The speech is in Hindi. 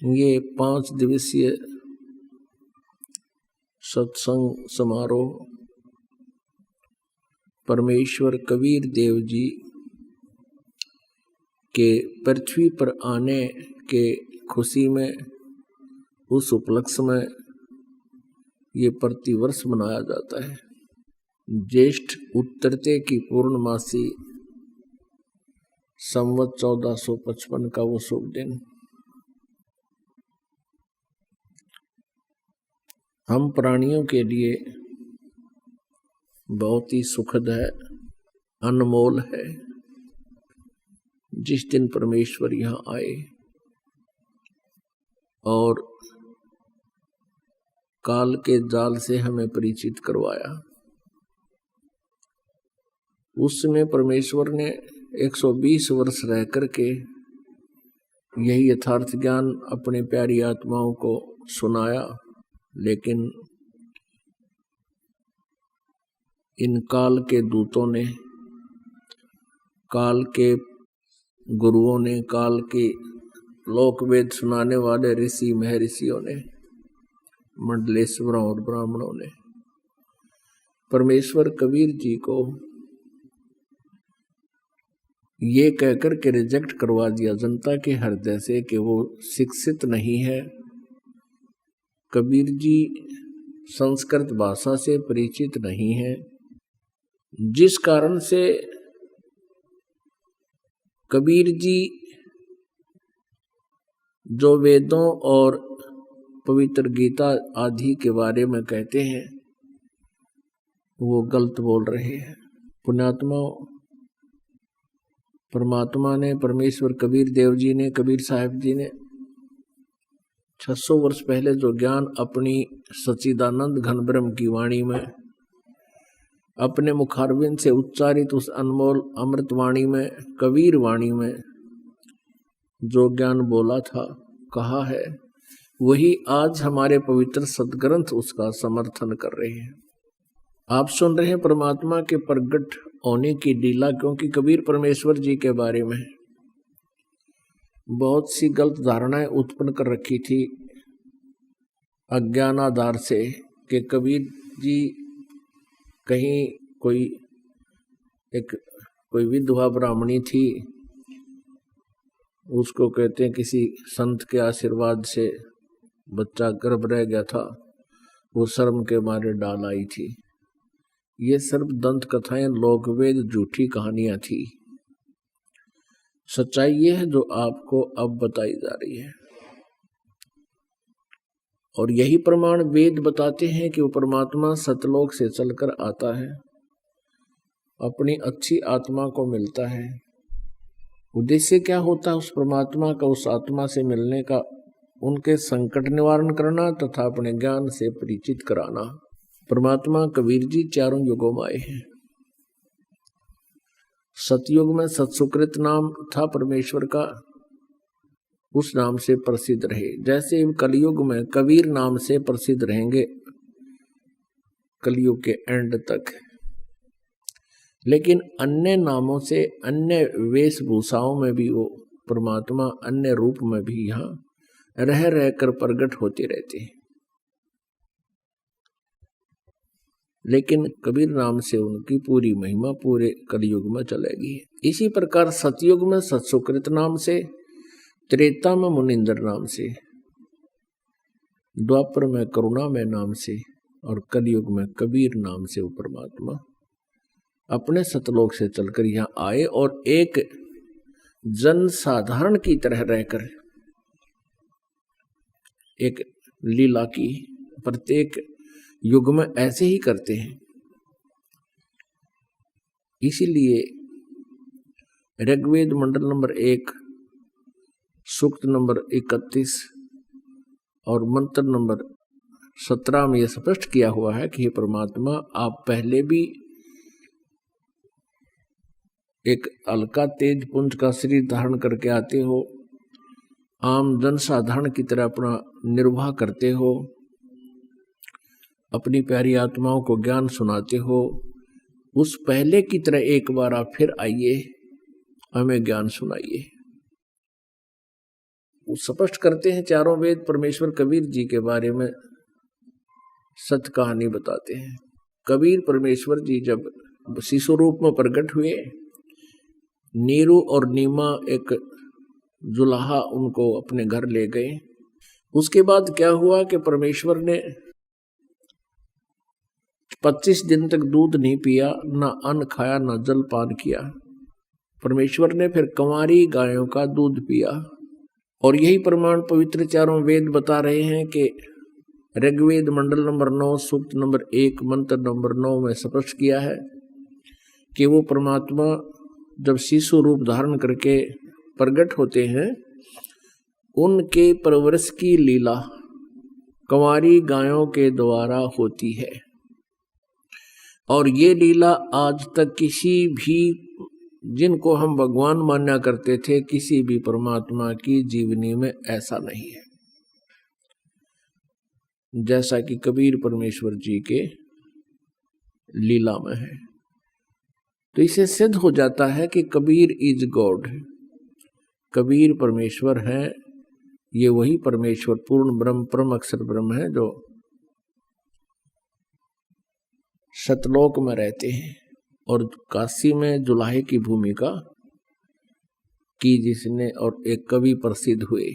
ये 5 दिवसीय सत्संग समारोह परमेश्वर कबीर देव जी के पृथ्वी पर आने के खुशी में, उस उपलक्ष्य में ये प्रतिवर्ष मनाया जाता है। ज्येष्ठ उत्तरते की पूर्णमासी संवत 1455 का वो शुभ दिन हम प्राणियों के लिए बहुत ही सुखद है, अनमोल है। जिस दिन परमेश्वर यहाँ आए और काल के जाल से हमें परिचित करवाया, उस समय परमेश्वर ने 120 वर्ष रह करके यही यथार्थ ज्ञान अपने प्यारी आत्माओं को सुनाया। लेकिन इन काल के दूतों ने, काल के गुरुओं ने, काल के लोक वेद सुनाने वाले ऋषि महर्षियों ने, मंडलेश्वरों और ब्राह्मणों ने परमेश्वर कबीर जी को ये कहकर के रिजेक्ट करवा दिया जनता के हृदय से कि वो शिक्षित नहीं है। कबीर जी संस्कृत भाषा से परिचित नहीं है, जिस कारण से कबीर जी जो वेदों और पवित्र गीता आदि के बारे में कहते हैं वो गलत बोल रहे हैं। पुण्यात्मा, परमात्मा ने, परमेश्वर कबीर देव जी ने, कबीर साहिब जी ने 600 वर्ष पहले जो ज्ञान अपनी सच्चिदानंद घन ब्रह्म की वाणी में, अपने मुखारविंद से उच्चारित उस अनमोल अमृत वाणी में, कबीर वाणी में जो ज्ञान बोला था, कहा है, वही आज हमारे पवित्र सदग्रंथ उसका समर्थन कर रहे हैं। आप सुन रहे हैं परमात्मा के प्रगट होने की लीला, क्योंकि कबीर परमेश्वर जी के बारे में बहुत सी गलत धारणाएं उत्पन्न कर रखी थी अज्ञानाधार से कि कबीर जी कहीं कोई विधवा ब्राह्मणी थी, उसको कहते हैं किसी संत के आशीर्वाद से बच्चा गर्भ रह गया था, वो शर्म के मारे डाल आई थी। ये सर्व दंत कथाएं, लोकवेद, झूठी कहानियां थी। सच्चाई ये है जो आपको अब बताई जा रही है, और यही प्रमाण वेद बताते हैं कि वो परमात्मा सतलोक से चलकर आता है, अपनी अच्छी आत्मा को मिलता है। उद्देश्य क्या होता है उस परमात्मा का, उस आत्मा से मिलने का? उनके संकट निवारण करना तथा अपने ज्ञान से परिचित कराना। परमात्मा कबीर जी चारों युगों में आए हैं। सतयुग में सत्सुकृत नाम था परमेश्वर का, उस नाम से प्रसिद्ध रहे। जैसे कलयुग में कबीर नाम से प्रसिद्ध रहेंगे कलयुग के एंड तक। लेकिन अन्य नामों से, अन्य वेशभूषाओं में भी वो परमात्मा अन्य रूप में भी यहाँ रह रहकर प्रकट होते रहते हैं। लेकिन कबीर नाम से उनकी पूरी महिमा पूरे कलयुग में चलेगी। इसी प्रकार सतयुग में सत्सुकृत नाम से, त्रेता में मुनिंदर नाम से, द्वापर में करुणामय नाम से और कलयुग में कबीर नाम से वो परमात्मा अपने सतलोक से चलकर यहाँ आए और एक जन साधारण की तरह रहकर एक लीला की प्रत्येक युग में ऐसे ही करते हैं। इसीलिए ऋग्वेद मंडल नंबर 1 सूक्त नंबर 31 और मंत्र नंबर 17 में यह स्पष्ट किया हुआ है कि हे परमात्मा, आप पहले भी एक हल्का तेज पुंज का शरीर धारण करके आते हो, आम जन साधारण की तरह अपना निर्वाह करते हो, अपनी प्यारी आत्माओं को ज्ञान सुनाते हो। उस पहले की तरह एक बार आप फिर आइए, हमें ज्ञान सुनाइए। वो स्पष्ट करते हैं चारों वेद परमेश्वर कबीर जी के बारे में सत्य कहानी बताते हैं। कबीर परमेश्वर जी जब शिशु रूप में प्रकट हुए, नीरू और नीमा एक जुलाहा उनको अपने घर ले गए। उसके बाद क्या हुआ कि परमेश्वर ने 25 दिन तक दूध नहीं पिया, ना अन्न खाया, ना जल पान किया। परमेश्वर ने फिर कंवारी गायों का दूध पिया। और यही प्रमाण पवित्र चारों वेद बता रहे हैं कि ऋग्वेद मंडल नंबर 9 सूक्त नंबर 1 मंत्र नंबर 9 में स्पष्ट किया है कि वो परमात्मा जब शिशु रूप धारण करके प्रकट होते हैं, उनके परवरिश की लीला कंवारी गायों के द्वारा होती है। और ये लीला आज तक किसी भी, जिनको हम भगवान मान्या करते थे, किसी भी परमात्मा की जीवनी में ऐसा नहीं है जैसा कि कबीर परमेश्वर जी के लीला में है। तो इसे सिद्ध हो जाता है कि कबीर इज गॉड, कबीर परमेश्वर है। ये वही परमेश्वर पूर्ण ब्रह्म परम अक्षर ब्रह्म है जो सतलोक में रहते हैं और काशी में जुलाहे की भूमिका की जिसने, और एक कवि प्रसिद्ध हुए।